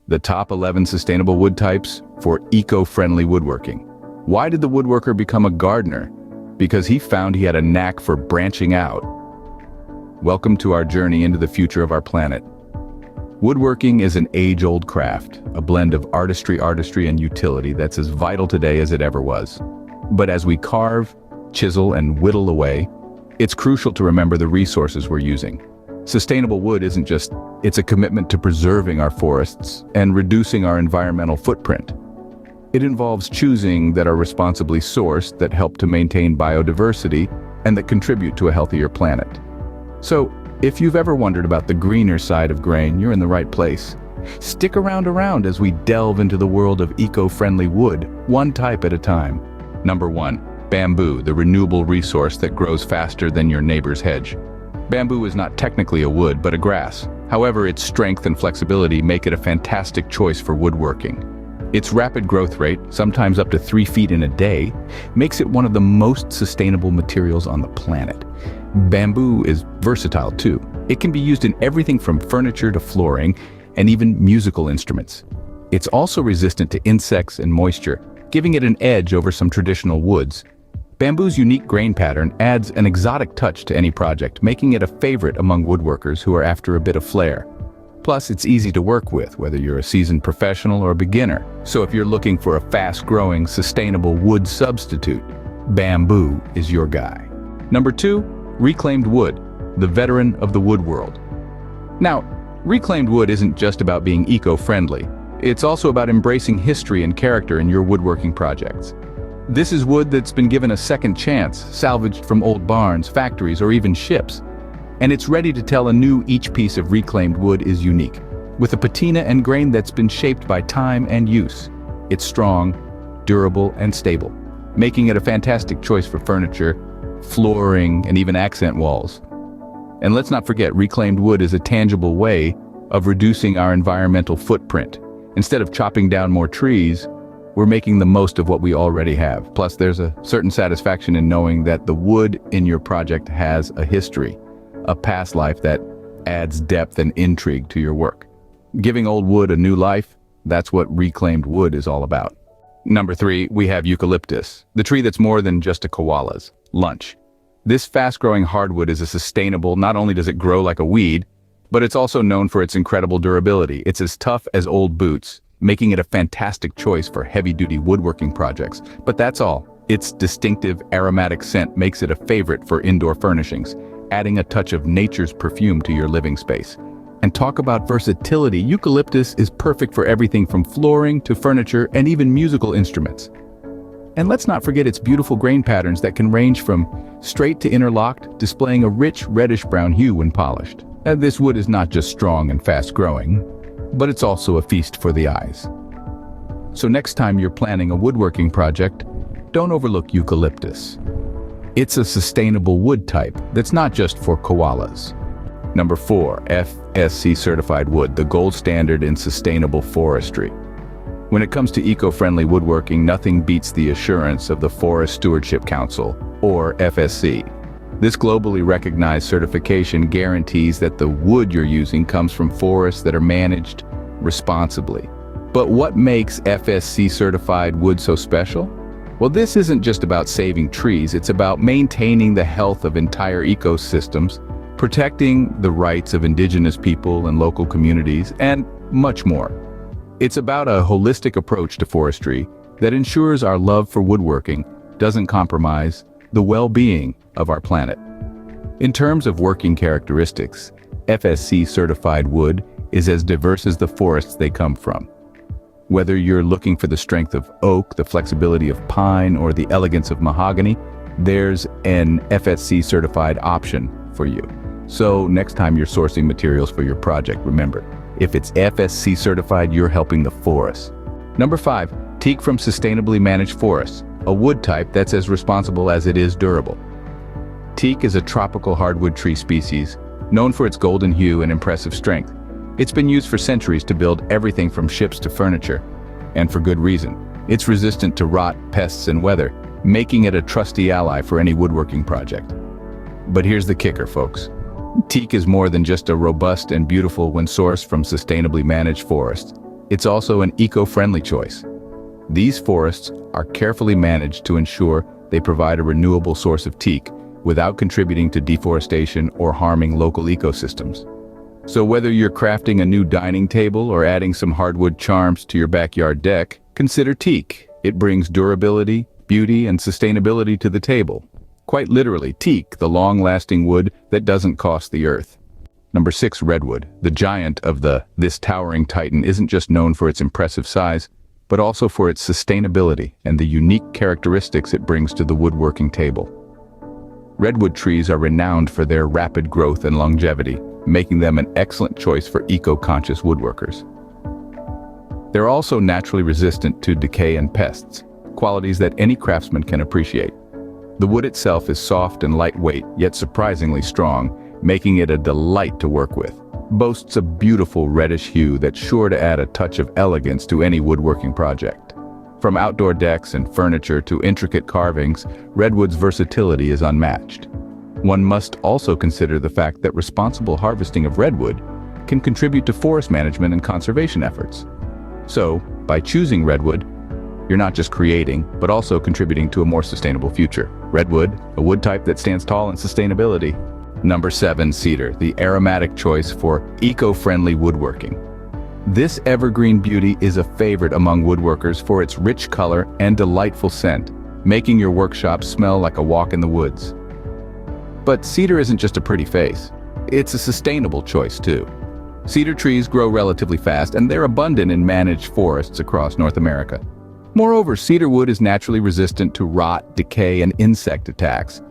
the top 11 sustainable wood types for eco-friendly woodworking. Why did the woodworker become a gardener? Because he found he had a knack for branching out. Welcome to our journey into the future of our planet. Woodworking is an age-old craft, a blend of artistry, and utility that's as vital today as it ever was. But as we carve, chisel, and whittle away, it's crucial to remember the resources we're using. Sustainable wood it's a commitment to preserving our forests and reducing our environmental footprint. It involves choosing that are responsibly sourced, that help to maintain biodiversity, and that contribute to a healthier planet. So, if you've ever wondered about the greener side of grain, you're in the right place. Stick around as we delve into the world of eco-friendly wood, one type at a time. Number 1. Bamboo, the renewable resource that grows faster than your neighbor's hedge. Bamboo is not technically a wood, but a grass. However, its strength and flexibility make it a fantastic choice for woodworking. Its rapid growth rate, sometimes up to 3 feet in a day, makes it one of the most sustainable materials on the planet. Bamboo is versatile too. It can be used in everything from furniture to flooring, and even musical instruments. It's also resistant to insects and moisture, giving it an edge over some traditional woods. Bamboo's unique grain pattern adds an exotic touch to any project, making it a favorite among woodworkers who are after a bit of flair. Plus, it's easy to work with, whether you're a seasoned professional or a beginner. So if you're looking for a fast-growing, sustainable wood substitute, bamboo is your guy. Number 2. Reclaimed wood, the veteran of the wood world. Now, reclaimed wood isn't just about being eco-friendly. It's also about embracing history and character in your woodworking projects. This is wood that's been given a second chance, salvaged from old barns, factories, or even ships. And it's ready to tell anew. Each piece of reclaimed wood is unique, with a patina and grain that's been shaped by time and use. It's strong, durable, and stable, making it a fantastic choice for furniture, flooring, and even accent walls. And let's not forget, reclaimed wood is a tangible way of reducing our environmental footprint. Instead of chopping down more trees, we're making the most of what we already have. Plus, there's a certain satisfaction in knowing that the wood in your project has a history, a past life that adds depth and intrigue to your work. Giving old wood a new life, that's what reclaimed wood is all about. Number 3, we have eucalyptus, the tree that's more than just a koala's lunch. This fast-growing hardwood is sustainable. Not only does it grow like a weed, but it's also known for its incredible durability. It's as tough as old boots, making it a fantastic choice for heavy-duty woodworking projects. But that's all. Its distinctive aromatic scent makes it a favorite for indoor furnishings, adding a touch of nature's perfume to your living space. And talk about versatility, eucalyptus is perfect for everything from flooring to furniture and even musical instruments. And let's not forget its beautiful grain patterns that can range from straight to interlocked, displaying a rich reddish-brown hue when polished. And this wood is not just strong and fast-growing, but it's also a feast for the eyes. So next time you're planning a woodworking project, don't overlook eucalyptus. It's a sustainable wood type that's not just for koalas. Number 4, FSC Certified Wood, the gold standard in sustainable forestry. When it comes to eco-friendly woodworking, nothing beats the assurance of the Forest Stewardship Council, or FSC. This globally recognized certification guarantees that the wood you're using comes from forests that are managed responsibly. But what makes FSC certified wood so special? Well, this isn't just about saving trees, it's about maintaining the health of entire ecosystems, protecting the rights of indigenous people and local communities, and much more. It's about a holistic approach to forestry that ensures our love for woodworking doesn't compromise the well-being of our planet. In terms of working characteristics, FSC certified wood is as diverse as the forests they come from. Whether you're looking for the strength of oak, the flexibility of pine, or the elegance of mahogany, there's an FSC certified option for you. So next time you're sourcing materials for your project, remember, if it's FSC certified, you're helping the forest. Number 5, teak from sustainably managed forests, a wood type that's as responsible as it is durable. Teak is a tropical hardwood tree species, known for its golden hue and impressive strength. It's been used for centuries to build everything from ships to furniture, and for good reason. It's resistant to rot, pests, and weather, making it a trusty ally for any woodworking project. But here's the kicker, folks. Teak is more than just a robust and beautiful when sourced from sustainably managed forests. It's also an eco-friendly choice. These forests are carefully managed to ensure they provide a renewable source of teak without contributing to deforestation or harming local ecosystems. So whether you're crafting a new dining table or adding some hardwood charms to your backyard deck, consider teak. It brings durability, beauty, and sustainability to the table. Quite literally, teak, the long-lasting wood that doesn't cost the earth. Number 6, redwood. The giant of this towering titan isn't just known for its impressive size, but also for its sustainability and the unique characteristics it brings to the woodworking table. Redwood trees are renowned for their rapid growth and longevity, making them an excellent choice for eco-conscious woodworkers. They're also naturally resistant to decay and pests, qualities that any craftsman can appreciate. The wood itself is soft and lightweight, yet surprisingly strong, making it a delight to work with. Boasts a beautiful reddish hue that's sure to add a touch of elegance to any woodworking project. From outdoor decks and furniture to intricate carvings, redwood's versatility is unmatched. One must also consider the fact that responsible harvesting of redwood can contribute to forest management and conservation efforts. So, by choosing redwood, you're not just creating, but also contributing to a more sustainable future. Redwood, a wood type that stands tall in sustainability. Number 7, cedar, the aromatic choice for eco-friendly woodworking. This evergreen beauty is a favorite among woodworkers for its rich color and delightful scent, making your workshop smell like a walk in the woods. But cedar isn't just a pretty face. It's a sustainable choice too. Cedar trees grow relatively fast, and they're abundant in managed forests across North America. Moreover, cedar wood is naturally resistant to rot, decay, and insect attacks,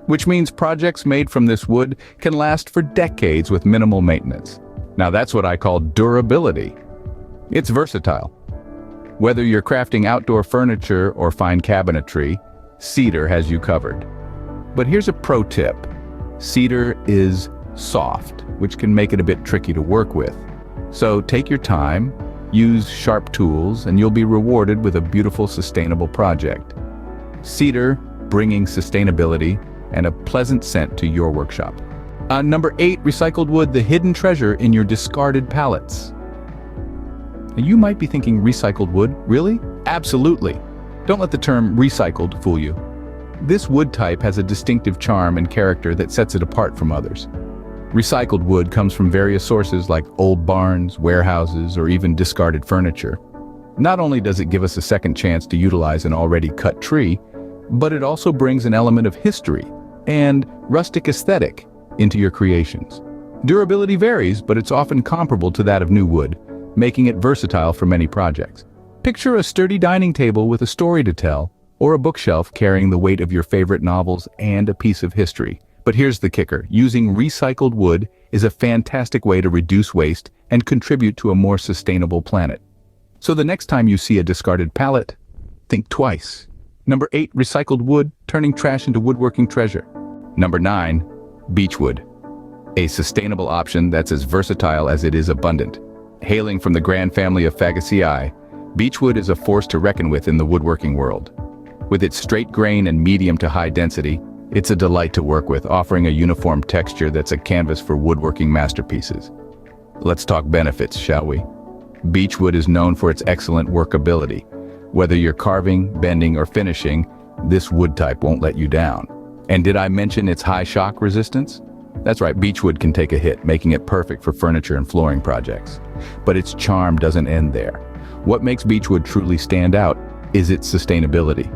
which means projects made from this wood can last for decades with minimal maintenance. Now that's what I call durability. It's versatile. Whether you're crafting outdoor furniture or fine cabinetry, cedar has you covered. But here's a pro tip. Cedar is soft, which can make it a bit tricky to work with. So take your time, use sharp tools, and you'll be rewarded with a beautiful, sustainable project. Cedar, bringing sustainability and a pleasant scent to your workshop. Number 8, recycled wood, the hidden treasure in your discarded pallets. And you might be thinking, recycled wood? Really? Absolutely. Don't let the term recycled fool you. This wood type has a distinctive charm and character that sets it apart from others. Recycled wood comes from various sources like old barns, warehouses, or even discarded furniture. Not only does it give us a second chance to utilize an already cut tree, but it also brings an element of history and rustic aesthetic into your creations. Durability varies, but it's often comparable to that of new wood, making it versatile for many projects. Picture a sturdy dining table with a story to tell, or a bookshelf carrying the weight of your favorite novels and a piece of history. But here's the kicker. Using recycled wood is a fantastic way to reduce waste and contribute to a more sustainable planet. So the next time you see a discarded pallet, think twice. Number 8, recycled wood, turning trash into woodworking treasure. Number 9, beechwood, a sustainable option that's as versatile as it is abundant. Hailing from the grand family of Acacia, beechwood is a force to reckon with in the woodworking world. With its straight grain and medium to high density, it's a delight to work with, offering a uniform texture that's a canvas for woodworking masterpieces. Let's talk benefits, shall we? Beechwood is known for its excellent workability. Whether you're carving, bending, or finishing, this wood type won't let you down. And did I mention its high shock resistance? That's right, beechwood can take a hit, making it perfect for furniture and flooring projects. But its charm doesn't end there. What makes beechwood truly stand out is its sustainability.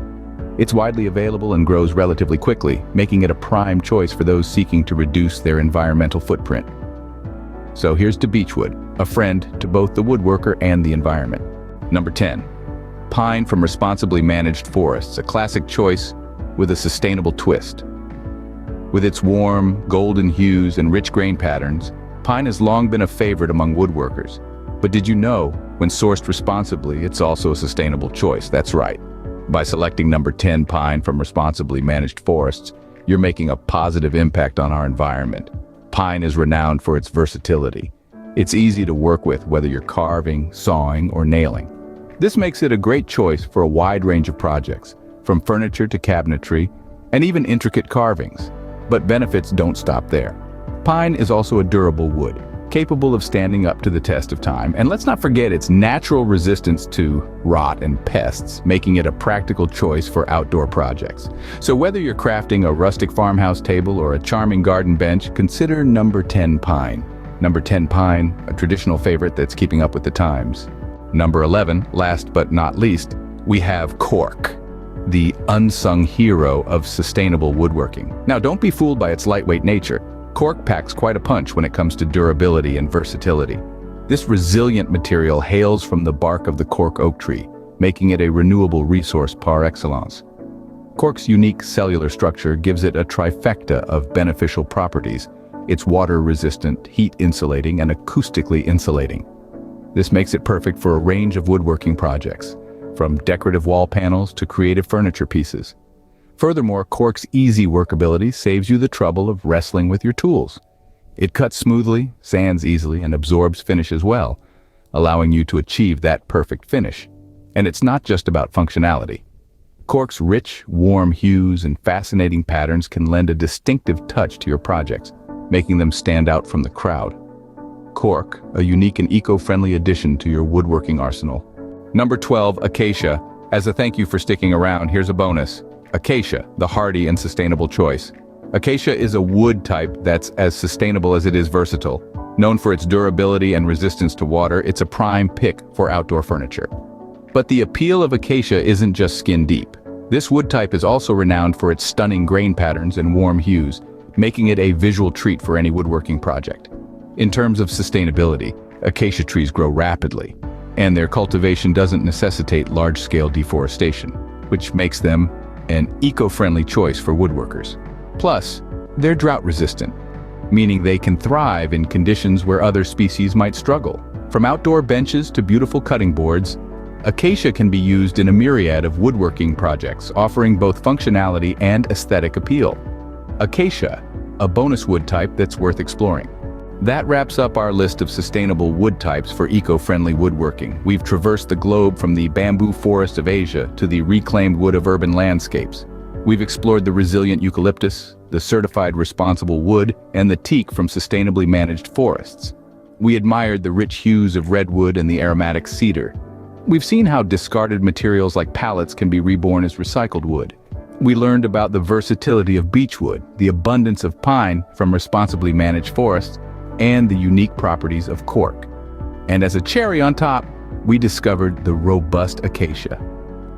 It's widely available and grows relatively quickly, making it a prime choice for those seeking to reduce their environmental footprint. So here's to beechwood, a friend to both the woodworker and the environment. Number 10, pine from responsibly managed forests, a classic choice with a sustainable twist. With its warm, golden hues and rich grain patterns, pine has long been a favorite among woodworkers. But did you know, when sourced responsibly, it's also a sustainable choice? That's right. By selecting number 10 pine from responsibly managed forests, you're making a positive impact on our environment. Pine is renowned for its versatility. It's easy to work with whether you're carving, sawing, or nailing. This makes it a great choice for a wide range of projects, from furniture to cabinetry, and even intricate carvings. But benefits don't stop there. Pine is also a durable wood, capable of standing up to the test of time. And let's not forget its natural resistance to rot and pests, making it a practical choice for outdoor projects. So whether you're crafting a rustic farmhouse table or a charming garden bench, consider number 10 pine. Number 10 pine, a traditional favorite that's keeping up with the times. Number 11, last but not least, we have cork, the unsung hero of sustainable woodworking. Now, don't be fooled by its lightweight nature. Cork packs quite a punch when it comes to durability and versatility. This resilient material hails from the bark of the cork oak tree, making it a renewable resource par excellence. Cork's unique cellular structure gives it a trifecta of beneficial properties. It's water-resistant, heat-insulating, and acoustically insulating. This makes it perfect for a range of woodworking projects, from decorative wall panels to creative furniture pieces. Furthermore, cork's easy workability saves you the trouble of wrestling with your tools. It cuts smoothly, sands easily, and absorbs finishes well, allowing you to achieve that perfect finish. And it's not just about functionality. Cork's rich, warm hues and fascinating patterns can lend a distinctive touch to your projects, making them stand out from the crowd. Cork, a unique and eco-friendly addition to your woodworking arsenal. Number 12, Acacia. As a thank you for sticking around, here's a bonus. Acacia, the hardy and sustainable choice. Acacia is a wood type that's as sustainable as it is versatile. Known for its durability and resistance to water, it's a prime pick for outdoor furniture. But the appeal of Acacia isn't just skin deep. This wood type is also renowned for its stunning grain patterns and warm hues, making it a visual treat for any woodworking project. In terms of sustainability, acacia trees grow rapidly, and their cultivation doesn't necessitate large-scale deforestation, which makes them an eco-friendly choice for woodworkers. Plus, they're drought-resistant, meaning they can thrive in conditions where other species might struggle. From outdoor benches to beautiful cutting boards, acacia can be used in a myriad of woodworking projects, offering both functionality and aesthetic appeal. Acacia, a bonus wood type that's worth exploring. That wraps up our list of sustainable wood types for eco-friendly woodworking. We've traversed the globe from the bamboo forest of Asia to the reclaimed wood of urban landscapes. We've explored the resilient eucalyptus, the certified responsible wood, and the teak from sustainably managed forests. We admired the rich hues of redwood and the aromatic cedar. We've seen how discarded materials like pallets can be reborn as recycled wood. We learned about the versatility of beechwood, the abundance of pine from responsibly managed forests, and the unique properties of cork. And as a cherry on top, we discovered the robust acacia.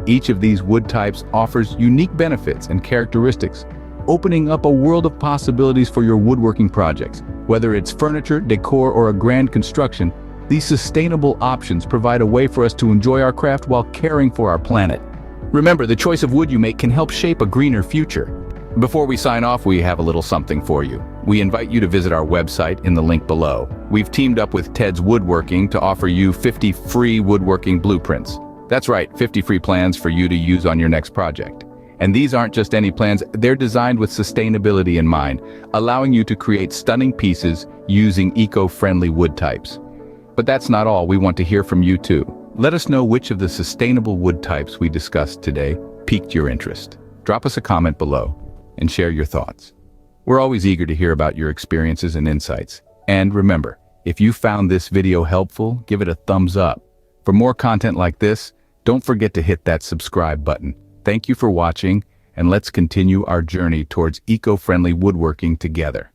Each of these wood types offers unique benefits and characteristics, opening up a world of possibilities for your woodworking projects. Whether it's furniture, decor, or a grand construction, these sustainable options provide a way for us to enjoy our craft while caring for our planet. Remember, the choice of wood you make can help shape a greener future. Before we sign off, we have a little something for you. We invite you to visit our website in the link below. We've teamed up with Ted's Woodworking to offer you 50 free woodworking blueprints. That's right, 50 free plans for you to use on your next project. And these aren't just any plans, they're designed with sustainability in mind, allowing you to create stunning pieces using eco-friendly wood types. But that's not all, we want to hear from you too. Let us know which of the sustainable wood types we discussed today piqued your interest. Drop us a comment below and share your thoughts. We're always eager to hear about your experiences and insights. And remember, if you found this video helpful, give it a thumbs up. For more content like this, don't forget to hit that subscribe button. Thank you for watching, and let's continue our journey towards eco-friendly woodworking together.